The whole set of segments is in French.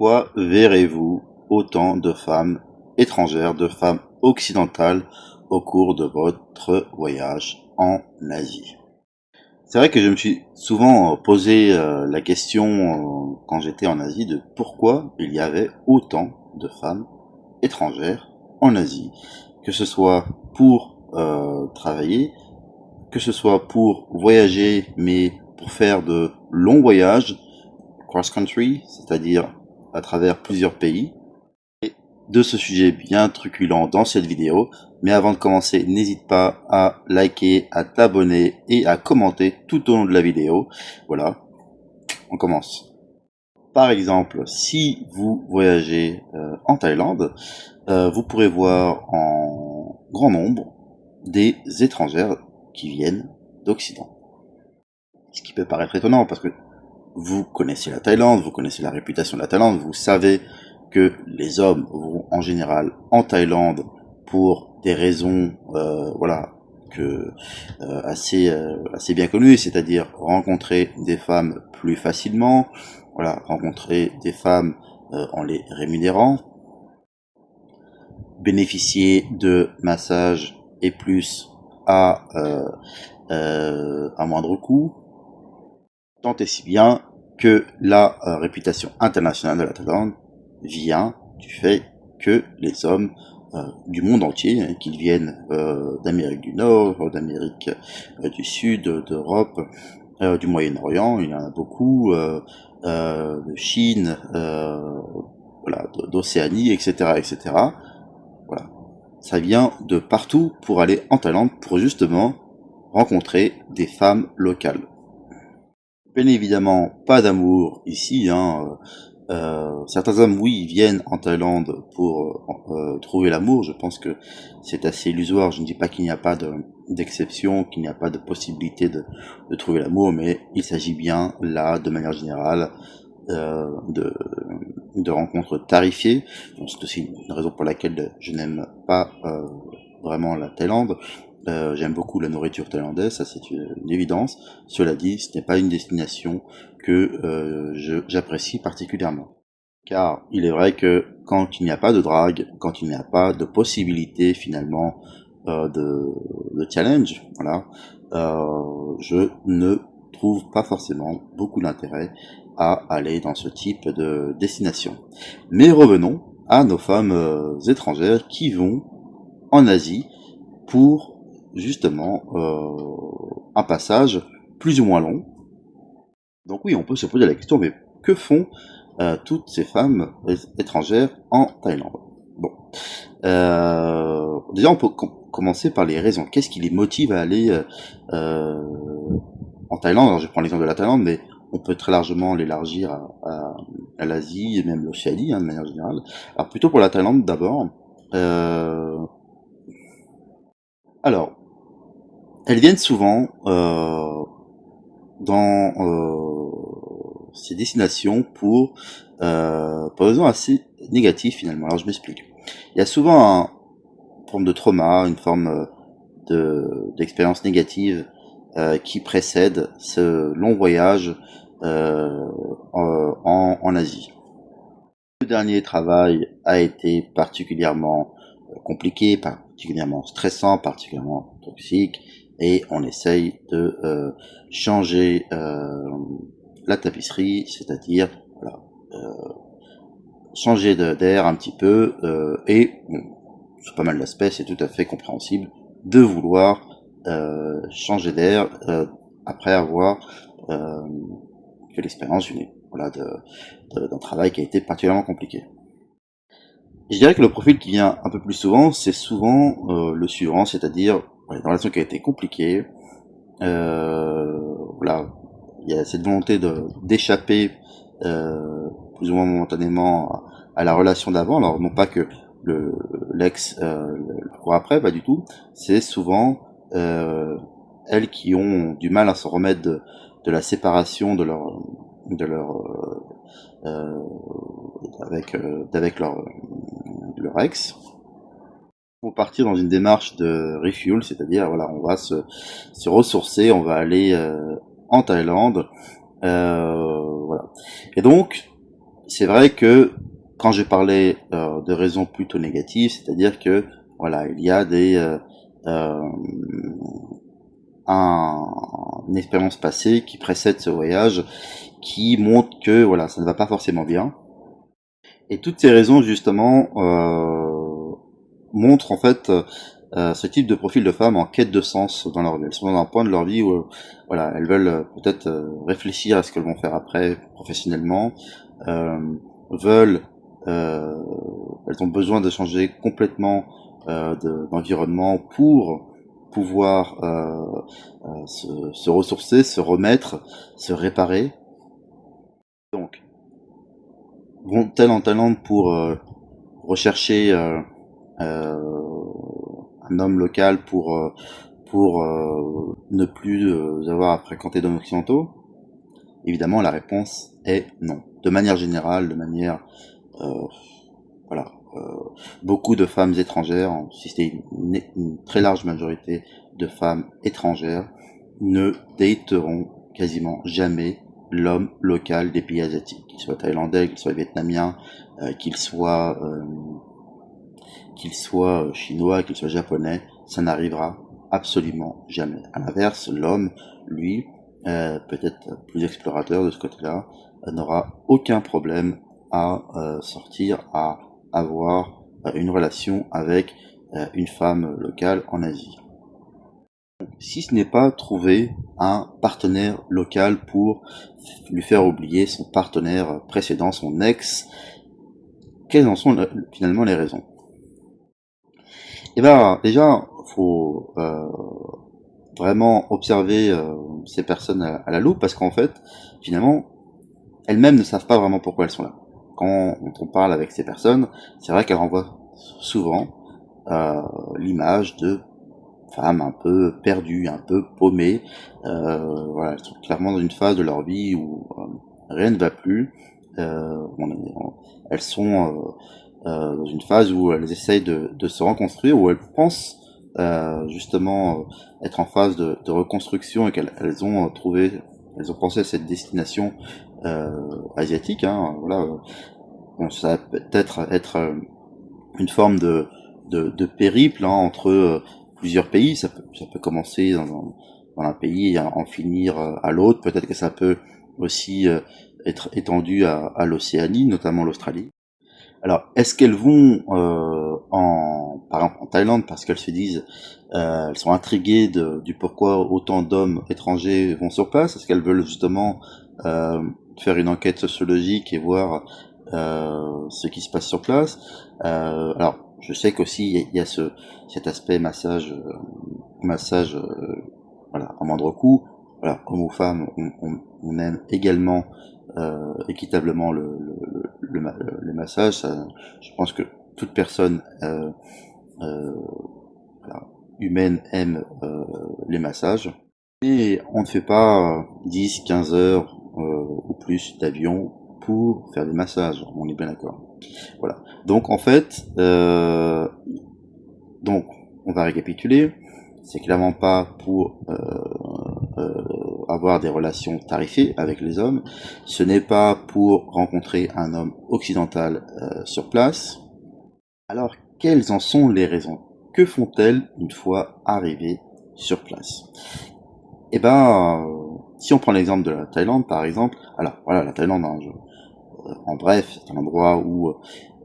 Pourquoi verrez-vous autant de femmes étrangères, de femmes occidentales au cours de votre voyage en Asie? C'est vrai que je me suis souvent posé la question quand j'étais en Asie de pourquoi il y avait autant de femmes étrangères en Asie, que ce soit pour travailler, que ce soit pour voyager, mais pour faire de longs voyages cross-country, c'est-à-dire à travers plusieurs pays. De ce sujet bien truculent dans cette vidéo, mais avant de commencer, n'hésite pas à liker, à t'abonner et à commenter tout au long de la vidéo. Voilà, on commence. Par exemple, si vous voyagez en Thaïlande, vous pourrez voir en grand nombre des étrangères qui viennent d'Occident. Ce qui peut paraître étonnant parce que vous connaissez la Thaïlande, vous connaissez la réputation de la Thaïlande, vous savez que les hommes vont en général en Thaïlande pour des raisons assez bien connues, c'est-à-dire rencontrer des femmes plus facilement, rencontrer des femmes en les rémunérant, bénéficier de massages et plus à moindre coût, tant et si bien que la réputation internationale de la Thaïlande vient du fait que les hommes du monde entier, qu'ils viennent d'Amérique du Nord, d'Amérique du Sud, d'Europe, du Moyen-Orient, il y en a beaucoup, de Chine, d'Océanie, etc., etc. Voilà, ça vient de partout pour aller en Thaïlande pour justement rencontrer des femmes locales. Bien évidemment, pas d'amour ici. Certains hommes, oui, ils viennent en Thaïlande pour trouver l'amour. Je pense que c'est assez illusoire. Je ne dis pas qu'il n'y a pas d'exception, qu'il n'y a pas de possibilité de trouver l'amour, mais il s'agit bien là, de manière générale, de rencontres tarifées. Bon, c'est aussi une raison pour laquelle je n'aime pas vraiment la Thaïlande. J'aime beaucoup la nourriture thaïlandaise, ça c'est une évidence. Cela dit, ce n'est pas une destination que j'apprécie particulièrement. Car il est vrai que quand il n'y a pas de drague, quand il n'y a pas de possibilité finalement de challenge, je ne trouve pas forcément beaucoup d'intérêt à aller dans ce type de destination. Mais revenons à nos femmes étrangères qui vont en Asie pour justement un passage plus ou moins long. Donc oui, on peut se poser la question, mais que font toutes ces femmes étrangères en Thaïlande? Bon, déjà on peut commencer par les raisons. Qu'est-ce qui les motive à aller en Thaïlande? Alors je prends l'exemple de la Thaïlande, mais on peut très largement l'élargir à l'Asie et même l'Océanie de manière générale. Alors plutôt pour la Thaïlande d'abord. Alors, elles viennent souvent dans ces destinations pour des raisons assez négatives finalement. Alors je m'explique. Il y a souvent une forme de trauma, une forme d'expérience négative qui précède ce long voyage en Asie. Le dernier travail a été particulièrement compliqué, particulièrement stressant, particulièrement toxique, et on essaye de changer la tapisserie, c'est-à-dire changer d'air un petit peu, et bon, sur pas mal d'aspects, c'est tout à fait compréhensible de vouloir changer d'air après avoir fait l'expérience d'un travail qui a été particulièrement compliqué. Je dirais que le profil qui vient un peu plus souvent, c'est souvent le suivant, c'est-à-dire une relation qui a été compliquée. Il y a cette volonté d'échapper plus ou moins momentanément à la relation d'avant. Alors non pas que l'ex le court après, pas du tout. C'est souvent elles qui ont du mal à se remettre de la séparation de leur avec leur ex, pour partir dans une démarche de refuel, c'est-à-dire on va se ressourcer, on va aller en Thaïlande, Et donc c'est vrai que quand j'ai parlé de raisons plutôt négatives, c'est-à-dire que voilà, il y a euh, une expérience passée qui précède ce voyage, qui montre que voilà, ça ne va pas forcément bien. Et toutes ces raisons justement montrent en fait ce type de profil de femmes en quête de sens dans leur vie. Elles sont dans un point de leur vie où voilà, elles veulent peut-être réfléchir à ce qu'elles vont faire après professionnellement, veulent, euh, elles ont besoin de changer complètement d'environnement pour pouvoir se ressourcer, se remettre, se réparer. Donc, vont-elles en Thaïlande pour rechercher un homme local pour ne plus avoir à fréquenter d'hommes occidentaux? Évidemment, la réponse est non. De manière générale, de manière euh, voilà, beaucoup de femmes étrangères, si c'était une très large majorité de femmes étrangères, ne dateront quasiment jamais l'homme local des pays asiatiques, qu'il soit thaïlandais, qu'il soit vietnamien, qu'il soit chinois, qu'il soit japonais, ça n'arrivera absolument jamais. À l'inverse, l'homme, lui, peut-être plus explorateur de ce côté-là, n'aura aucun problème à sortir, à avoir une relation avec une femme locale en Asie. Si ce n'est pas trouver un partenaire local pour lui faire oublier son partenaire précédent, son ex, quelles en sont finalement les raisons? Eh ben, déjà, faut vraiment observer ces personnes à la loupe parce qu'en fait, finalement, elles-mêmes ne savent pas vraiment pourquoi elles sont là. Quand on parle avec ces personnes, c'est vrai qu'elles renvoient souvent l'image de femmes un peu perdues, un peu paumées. Voilà, elles sont clairement dans une phase de leur vie où rien ne va plus. Elles sont dans une phase où elles essayent de se reconstruire, où elles pensent justement être en phase de reconstruction et qu'elles ont elles ont pensé à cette destination asiatique. Hein, voilà, bon, ça va peut-être être une forme de périple hein, entre plusieurs pays. Ça peut commencer dans un pays et en finir à l'autre. Peut-être que ça peut aussi être étendu à l'Océanie, notamment l'Australie. Alors, est-ce qu'elles vont par exemple en Thaïlande parce qu'elles se disent, elles sont intriguées du pourquoi autant d'hommes étrangers vont sur place? Est-ce qu'elles veulent justement euh, faire une enquête sociologique et voir ce qui se passe sur place? Alors, je sais qu'aussi il y a cet aspect massage, voilà, à moindre coût. Voilà, hommes ou femmes, on aime également équitablement le massage. Je pense que toute personne voilà, humaine aime les massages. Et on ne fait pas 10, 15 heures ou plus d'avion pour faire des massages, on est bien d'accord. Voilà. Donc en fait, donc on va récapituler. C'est clairement pas pour avoir des relations tarifées avec les hommes. Ce n'est pas pour rencontrer un homme occidental sur place. Alors, quelles en sont les raisons? Que font-elles une fois arrivées sur place? Eh ben, si on prend l'exemple de la Thaïlande, par exemple, alors voilà, la Thaïlande, hein, en bref, c'est un endroit où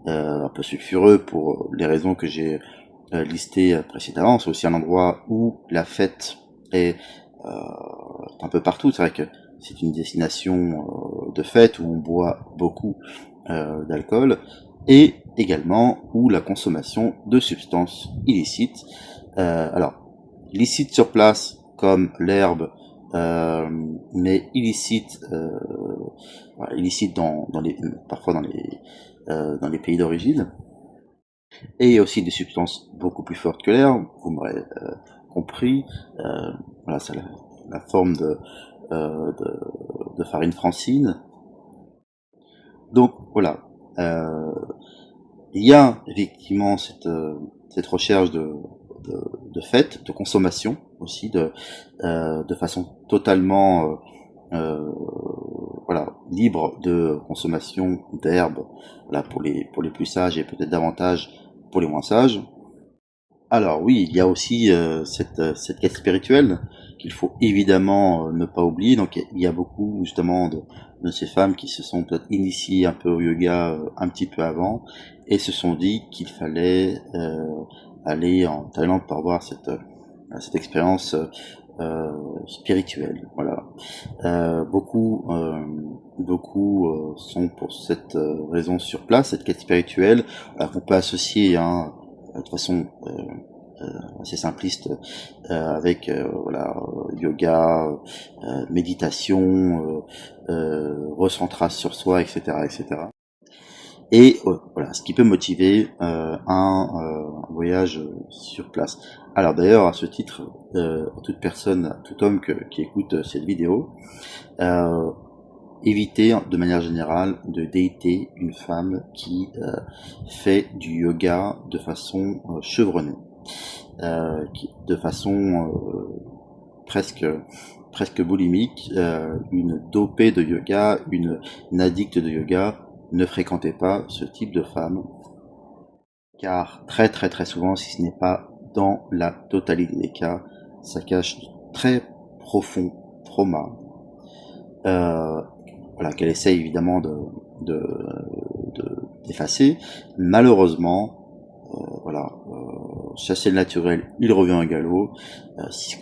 un peu sulfureux pour les raisons que j'ai listées précédemment. C'est aussi un endroit où la fête est un peu partout. C'est vrai que c'est une destination de fête où on boit beaucoup d'alcool et également où la consommation de substances illicites. Alors, illicites sur place comme l'herbe, mais illicites, voilà, illicites parfois dans les pays d'origine, et aussi des substances beaucoup plus fortes que l'herbe. Vous m'aurez compris. Voilà, c'est la forme de farine francine. Donc voilà, euh, il y a effectivement cette recherche de fait, de consommation aussi, de façon totalement voilà, libre de consommation d'herbes, voilà, pour les plus sages et peut-être davantage pour les moins sages. Alors oui, il y a aussi cette quête spirituelle qu'il faut évidemment ne pas oublier. Donc il y a beaucoup justement de ces femmes qui se sont peut-être initiées un peu au yoga un petit peu avant et se sont dit qu'il fallait aller en Thaïlande pour avoir cette expérience spirituelle. Voilà. Beaucoup sont pour cette raison sur place, cette quête spirituelle, qu'on peut associer de façon assez simpliste avec voilà, yoga, méditation, recentrage sur soi, etc., etc. Et voilà, ce qui peut motiver un voyage sur place. Alors d'ailleurs, à ce titre, toute personne, tout homme qui écoute cette vidéo, euh, évitez de manière générale de dater une femme qui fait du yoga de façon chevronnée, de façon presque presque boulimique, une dopée de yoga, une addicte de yoga. Ne fréquentez pas ce type de femme, car très très très souvent, si ce n'est pas dans la totalité des cas, ça cache de très profonds traumas, euh, voilà, qu'elle essaie évidemment d'effacer. Malheureusement, voilà, chasser le naturel, il revient au galop.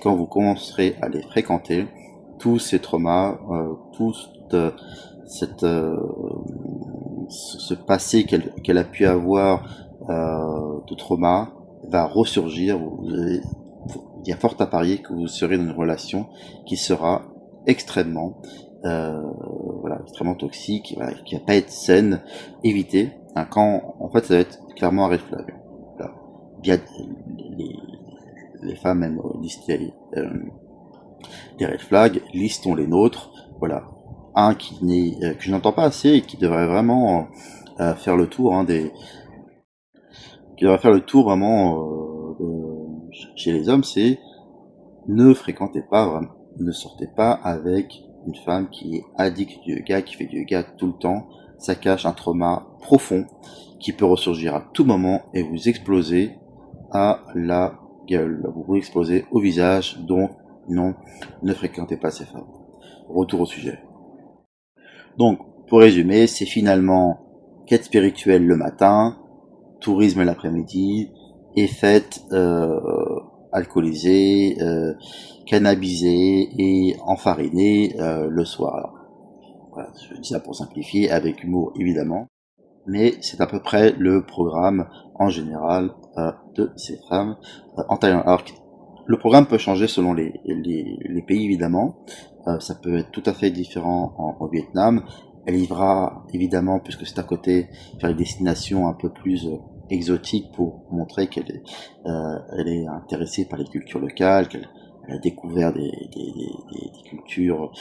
Quand vous commencerez à les fréquenter, tous ces traumas, tout cette, ce passé qu'elle a pu avoir de trauma va ressurgir. Il y a fort à parier que vous serez dans une relation qui sera extrêmement voilà, extrêmement toxique, voilà, qui va pas être saine. Évitez, hein, quand en fait ça va être clairement un red flag. Voilà. Bien, les, les femmes aiment lister les red flags, listons les nôtres. Voilà, un que je n'entends pas assez et qui devrait vraiment faire le tour qui devrait faire le tour vraiment chez les hommes, c'est ne fréquentez pas vraiment, ne sortez pas avec une femme qui est addicte du yoga, qui fait du yoga tout le temps. Ça cache un trauma profond qui peut ressurgir à tout moment et vous exploser à la gueule. Vous exploser au visage, donc non, ne fréquentez pas ces femmes. Retour au sujet. Donc, pour résumer, c'est finalement quête spirituelle le matin, tourisme l'après-midi, et fête alcoolisée, cannabisée et enfarinée le soir. Alors, voilà, je dis ça pour simplifier, avec humour évidemment, mais c'est à peu près le programme en général de ces femmes en Thaïlande. Alors, le programme peut changer selon les pays évidemment. Ça peut être tout à fait différent au Vietnam. Elle ira évidemment, puisque c'est à côté, vers les destinations un peu plus exotiques pour montrer elle est intéressée par les cultures locales, qu'elle a découvert des cultures,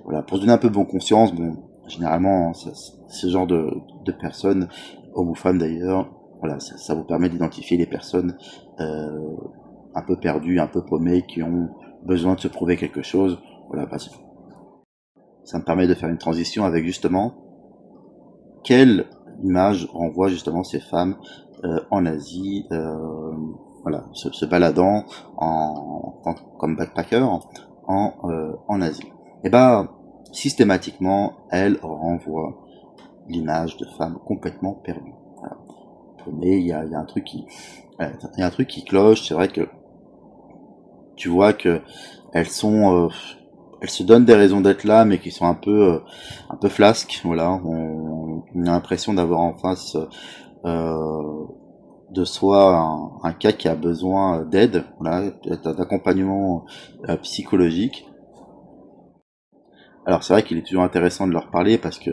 voilà, pour se donner un peu bon conscience. Bon, généralement, ce genre de personnes, hommes ou femmes d'ailleurs, voilà, ça vous permet d'identifier les personnes un peu perdues, un peu paumées, qui ont besoin de se prouver quelque chose. Voilà, bah, ça me permet de faire une transition avec justement quelle image renvoie justement ces femmes en Asie, voilà, se baladant comme backpacker en Asie. Et bah, systématiquement, elles renvoient l'image de femmes complètement perdues. Voilà. Mais il y a un truc il y a un truc qui cloche. C'est vrai que tu vois que elles sont, elles se donnent des raisons d'être là, mais qui sont un peu flasques. Voilà, on a l'impression d'avoir en face de soi un cas qui a besoin d'aide, voilà, d'accompagnement psychologique. Alors c'est vrai qu'il est toujours intéressant de leur parler parce que,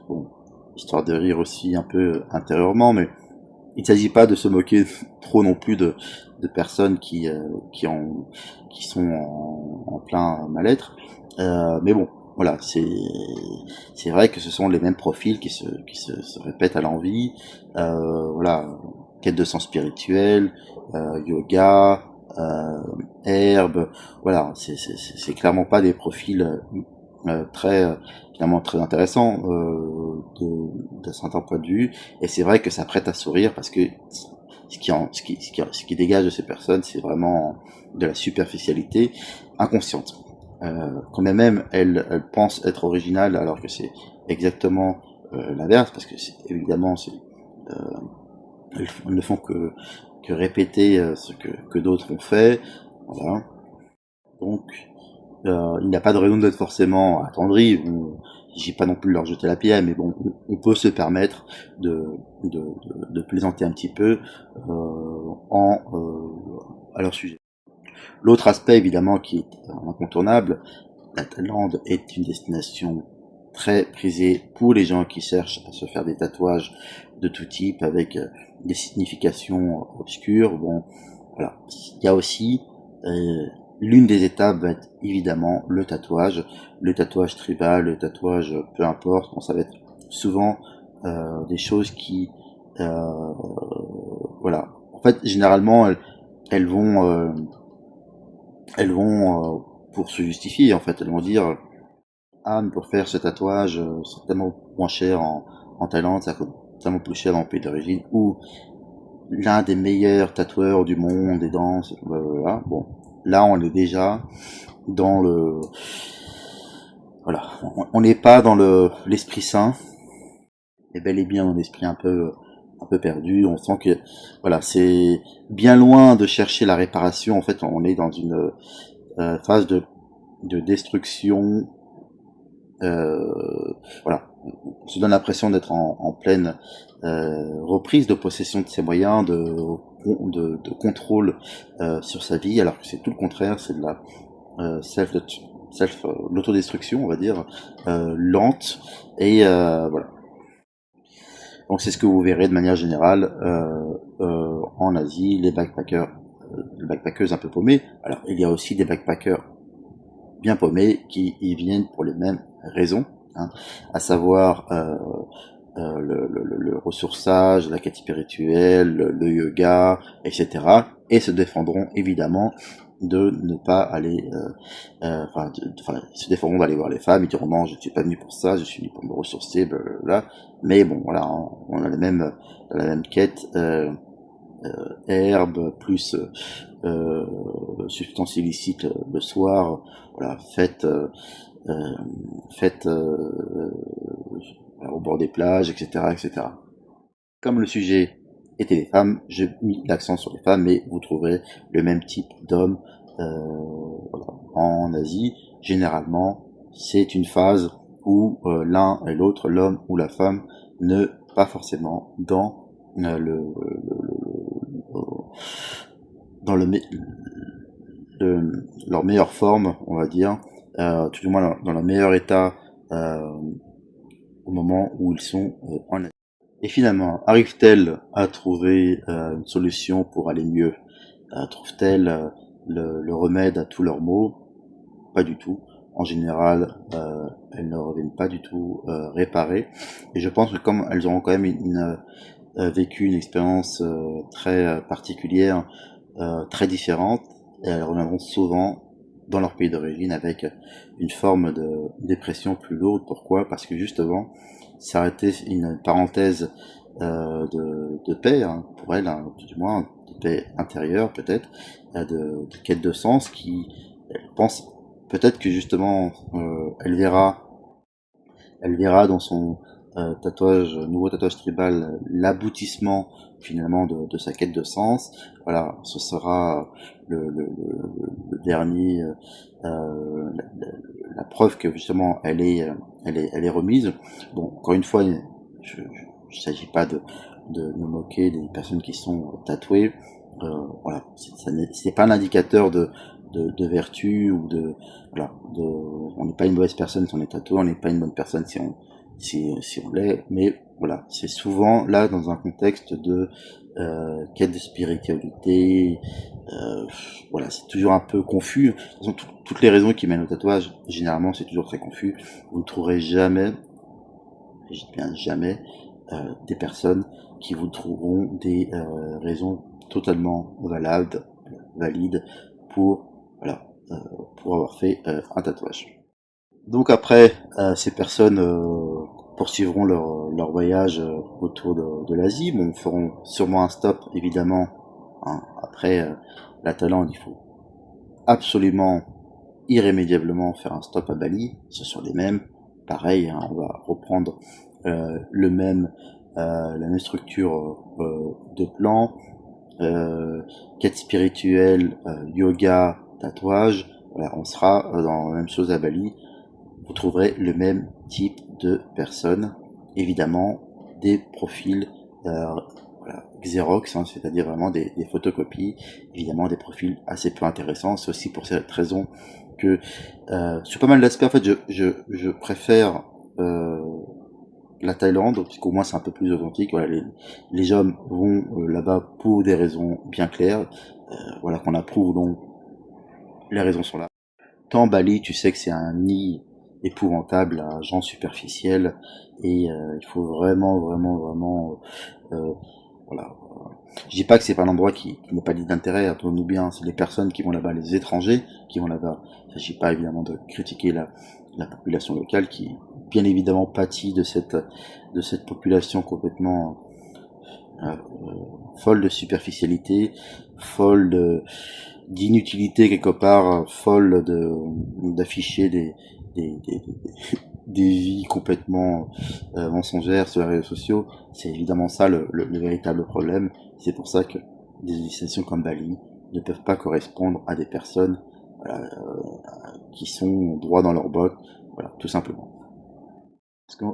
bon, histoire de rire aussi un peu intérieurement, mais il ne s'agit pas de se moquer trop non plus de personnes qui sont en plein mal-être. Mais bon, voilà, c'est vrai que ce sont les mêmes profils se répètent à l'envi. Voilà, quête de sens spirituel, yoga, herbe. Voilà, c'est clairement pas des profils très finalement très intéressant de certains points de vue, et c'est vrai que ça prête à sourire parce que ce qui dégage de ces personnes, c'est vraiment de la superficialité inconsciente. Quand bien même elles pensent être originales alors que c'est exactement l'inverse, parce que évidemment elles ne font que répéter ce que d'autres ont fait. Voilà. Donc il n'y a pas de raison d'être forcément attendri. J'ai pas non plus leur jeter la pierre, mais bon, on peut se permettre de, de plaisanter un petit peu à leur sujet. L'autre aspect évidemment qui est incontournable, la Thaïlande est une destination très prisée pour les gens qui cherchent à se faire des tatouages de tout type avec des significations obscures. Bon, voilà. Il y a aussi l'une des étapes va être évidemment le tatouage tribal, le tatouage peu importe. Bon, ça va être souvent des choses qui, euh, voilà. En fait, généralement, elles vont, euh, elles vont pour se justifier. En fait, elles vont dire ah, mais pour faire ce tatouage, c'est tellement moins cher en Thaïlande, ça coûte tellement plus cher dans le pays d'origine, ou l'un des meilleurs tatoueurs du monde et danse, voilà. Bon, là on est déjà dans le, voilà, on n'est pas dans l'esprit saint, et bel et bien dans l'esprit un peu perdu. On sent que, voilà, c'est bien loin de chercher la réparation. En fait, on est dans une phase de destruction. Voilà, on se donne l'impression d'être en pleine reprise de possession de ses moyens, de contrôle sur sa vie, alors que c'est tout le contraire, c'est de la l'autodestruction, on va dire, lente, et voilà. Donc c'est ce que vous verrez de manière générale en Asie, les backpackers un peu paumés. Alors il y a aussi des backpackers bien paumés qui y viennent pour les mêmes raisons, hein, à savoir le ressourçage, la quête spirituelle, le yoga, etc. Et se défendront évidemment de ne pas aller, se défendront d'aller voir les femmes. Ils diront non, je ne suis pas venu pour ça, je suis venu pour me ressourcer, blablabla. Mais bon, voilà, on a la même quête. Herbe plus substances illicites le soir, voilà, euh, faites au bord des plages, etc., etc. Comme le sujet était les femmes, j'ai mis l'accent sur les femmes, mais vous trouverez le même type d'hommes voilà. En Asie. Généralement, c'est une phase où l'un et l'autre, l'homme ou la femme, ne pas forcément dans leur meilleure forme, on va dire, tout du moins dans leur meilleur état euh, au moment où ils sont en Asie. Et finalement, arrive-t-elle à trouver une solution pour aller mieux? Trouve-t-elle le remède à tous leurs maux? Pas du tout. En général, elles ne reviennent pas du tout réparées. Et je pense que comme elles auront quand même vécu une expérience très particulière, très différente, et elles reviendront souvent dans leur pays d'origine avec une forme de dépression plus lourde. Pourquoi? Parce que justement, ça a été une parenthèse de paix, hein, pour elles, hein, du moins de paix intérieure peut-être, de quête de sens qui, elle pense peut-être que justement elle verra dans son nouveau tatouage tribal, l'aboutissement finalement de sa quête de sens. Voilà, ce sera le dernier, la preuve que justement elle est remise. Bon, encore une fois, il s'agit pas de me moquer des personnes qui sont tatouées. Voilà, c'est pas un indicateur de vertu ou voilà, on n'est pas une mauvaise personne si on est tatoué, on n'est pas une bonne personne si on l'est, mais voilà, c'est souvent là dans un contexte de quête de spiritualité, euh, voilà, c'est toujours un peu confus. De toute façon, toutes les raisons qui mènent au tatouage, généralement, c'est toujours très confus. Vous ne trouverez jamais, je dis bien jamais, des personnes qui vous trouveront des raisons totalement valides pour, voilà, pour avoir fait un tatouage. Donc après, ces personnes poursuivront leur voyage autour de l'Asie. Bon, feront sûrement un stop, évidemment, hein. Après la Thaïlande, il faut absolument, irrémédiablement faire un stop à Bali. Ce sont les mêmes. Pareil, hein, on va reprendre la même structure de plan, quête spirituelle, yoga, tatouage. Voilà, on sera dans la même chose à Bali. Vous trouverez le même type de personnes, évidemment des profils voilà, Xerox, hein, c'est-à-dire vraiment des photocopies, évidemment des profils assez peu intéressants. C'est aussi pour cette raison que sur pas mal d'aspects, en fait, je préfère la Thaïlande, puisqu'au moins c'est un peu plus authentique. Voilà, les hommes vont là-bas pour des raisons bien claires, voilà, qu'on approuve, donc les raisons sont là. Tant Bali, tu sais que c'est un nid épouvantable à gens superficiels, et il faut vraiment voilà. Je dis pas que c'est pas un endroit qui n'est pas dit d'intérêt, attendons-nous bien, c'est les personnes qui vont là-bas, les étrangers qui vont là-bas. Il ne s'agit pas évidemment de critiquer la population locale qui bien évidemment pâtit de cette population complètement folle de superficialité, folle d'inutilité quelque part, folle d'afficher des, des, des vies complètement mensongères sur les réseaux sociaux. C'est évidemment ça le véritable problème. C'est pour ça que des destinations comme Bali ne peuvent pas correspondre à des personnes voilà, qui sont droits dans leurs bottes, voilà, tout simplement. Parce que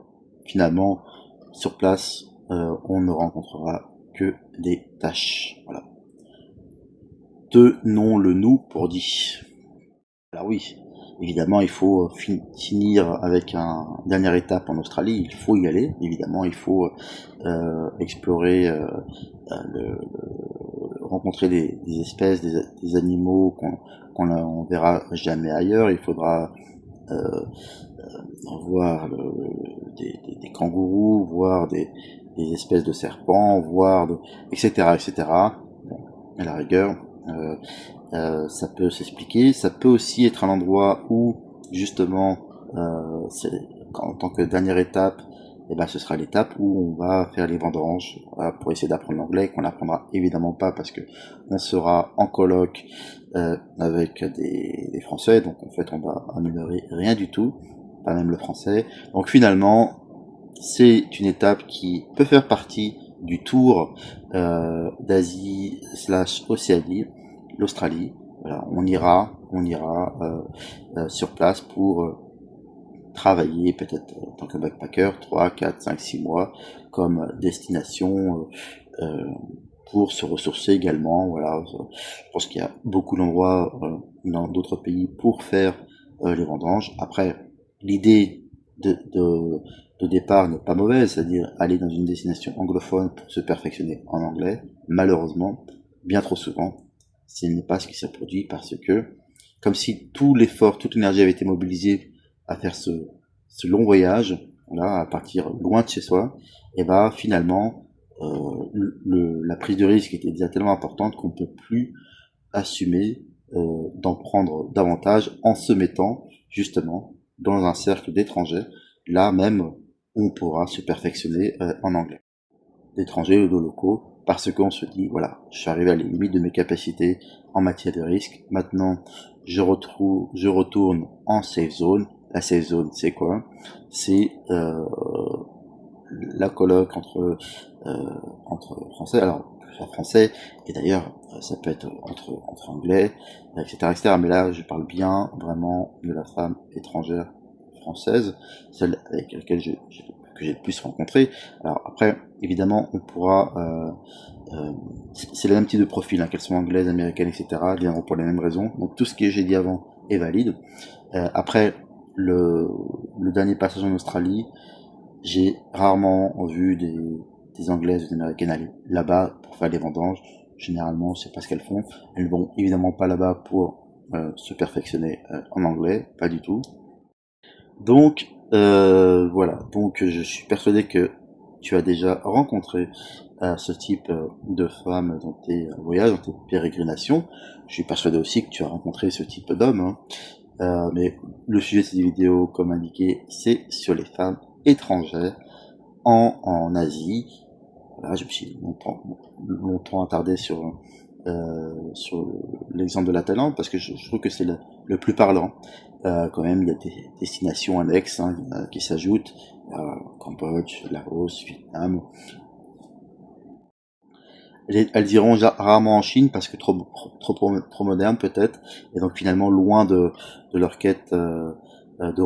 finalement, sur place, on ne rencontrera que des tâches. Voilà. Tenons-le nous pour dit. Alors oui, évidemment, il faut finir avec une dernière étape en Australie. Il faut y aller, évidemment. Il faut explorer, rencontrer des espèces, des animaux qu'on verra jamais ailleurs. Il faudra euh, voir des kangourous, voir des espèces de serpents, etc., etc. Bon, à la rigueur, ça peut s'expliquer. Ça peut aussi être un endroit où, justement, en tant que dernière étape, eh ben, ce sera l'étape où on va faire les vendanges, voilà, pour essayer d'apprendre l'anglais, qu'on n'apprendra évidemment pas parce que on sera en colloque avec des Français, donc en fait on va améliorer rien du tout, pas même le français. Donc finalement, c'est une étape qui peut faire partie du tour d'Asie slash Océanie, l'Australie. Voilà, on ira sur place pour travailler peut-être en tant que backpacker 3, 4, 5, 6 mois comme destination pour se ressourcer également. Voilà, je pense qu'il y a beaucoup d'endroits dans d'autres pays pour faire les vendanges. Après, l'idée de départ n'est pas mauvaise, c'est-à-dire aller dans une destination anglophone pour se perfectionner en anglais. Malheureusement, bien trop souvent, ce n'est pas ce qui s'est produit parce que, comme si tout l'effort, toute l'énergie avait été mobilisée à faire ce long voyage, là, à partir loin de chez soi, et bah finalement, la prise de risque était déjà tellement importante qu'on ne peut plus assumer d'en prendre davantage en se mettant justement dans un cercle d'étrangers. Là même, on pourra se perfectionner en anglais. D'étrangers ou de locaux, parce qu'on se dit, voilà, je suis arrivé à la limite de mes capacités en matière de risque. Maintenant, je retourne en safe zone. La safe zone, c'est quoi? C'est la colloque entre français, alors français, et d'ailleurs ça peut être entre anglais, etc., etc. Mais là, je parle bien vraiment de la femme étrangère française, celle avec laquelle que j'ai le plus rencontré. Alors après, évidemment, on pourra c'est le même type de profil, hein, qu'elles soient anglaises, américaines, etc., viendront pour les mêmes raisons. Donc tout ce que j'ai dit avant est valide. Après, le dernier passage en Australie, j'ai rarement vu des Anglaises ou des Américaines aller là-bas pour faire des vendanges. Généralement, je sais pas ce qu'elles font. Elles vont évidemment pas là-bas pour se perfectionner en anglais, pas du tout. Donc voilà. Donc je suis persuadé que tu as déjà rencontré ce type de femmes dans tes voyages, dans tes pérégrinations. Je suis persuadé aussi que tu as rencontré ce type d'homme, hein. Mais le sujet de cette vidéo, comme indiqué, c'est sur les femmes étrangères en Asie. Voilà, je me suis longtemps attardé sur l'exemple de la Thaïlande parce que je trouve que c'est le plus parlant. Quand même, il y a des destinations annexes hein, qui s'ajoutent. Cambodge, Laos, Vietnam. Elles iront rarement en Chine parce que trop moderne peut-être, et donc finalement loin de leur quête de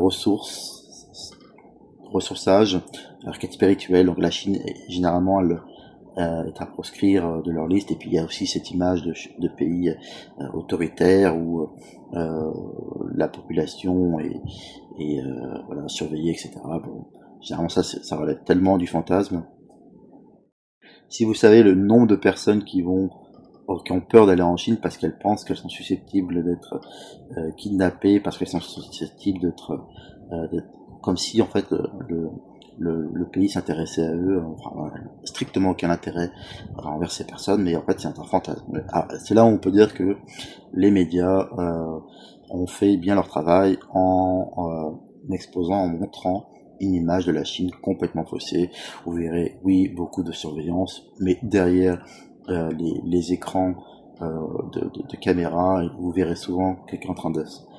ressourçage, leur quête spirituelle. Donc la Chine, généralement, elle est à proscrire de leur liste. Et puis il y a aussi cette image de pays autoritaire où la population est voilà, surveillée, etc. Bon, généralement ça relève tellement du fantasme. Si vous savez le nombre de personnes qui ont peur d'aller en Chine parce qu'elles pensent qu'elles sont susceptibles d'être kidnappées, parce qu'elles sont susceptibles d'être comme si en fait le pays s'intéressait à eux, enfin, strictement aucun intérêt envers ces personnes, mais en fait c'est un fantasme. C'est là où on peut dire que les médias ont fait bien leur travail en exposant, en montrant une image de la Chine complètement faussée. Vous verrez, oui, beaucoup de surveillance, mais derrière les écrans de caméra, vous verrez souvent quelqu'un en train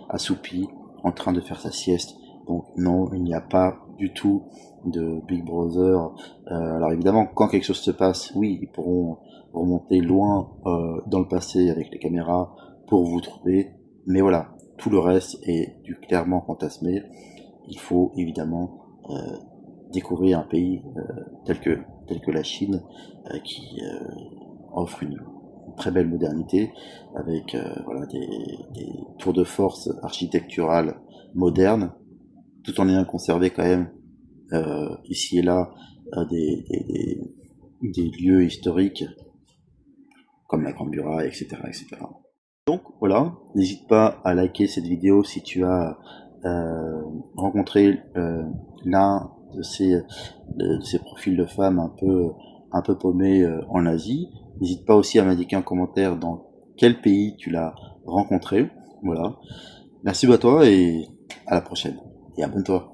assoupi, en train de faire sa sieste. Donc non, il n'y a pas du tout de Big Brother. Alors évidemment, quand quelque chose se passe, oui, ils pourront remonter loin dans le passé avec les caméras pour vous trouver. Mais voilà, tout le reste est clairement fantasmé. Il faut évidemment découvrir un pays tel que la Chine qui offre une très belle modernité avec voilà, des tours de force architecturales modernes, tout en ayant conservé quand même ici et là des lieux historiques comme la Grande Muraille, etc., etc. Donc voilà, n'hésite pas à liker cette vidéo si tu as rencontré l'un de ces profils de femmes un peu paumés en Asie. N'hésite pas aussi à m'indiquer en commentaire dans quel pays tu l'as rencontré. Voilà. Merci à toi et à la prochaine. Et abonne-toi.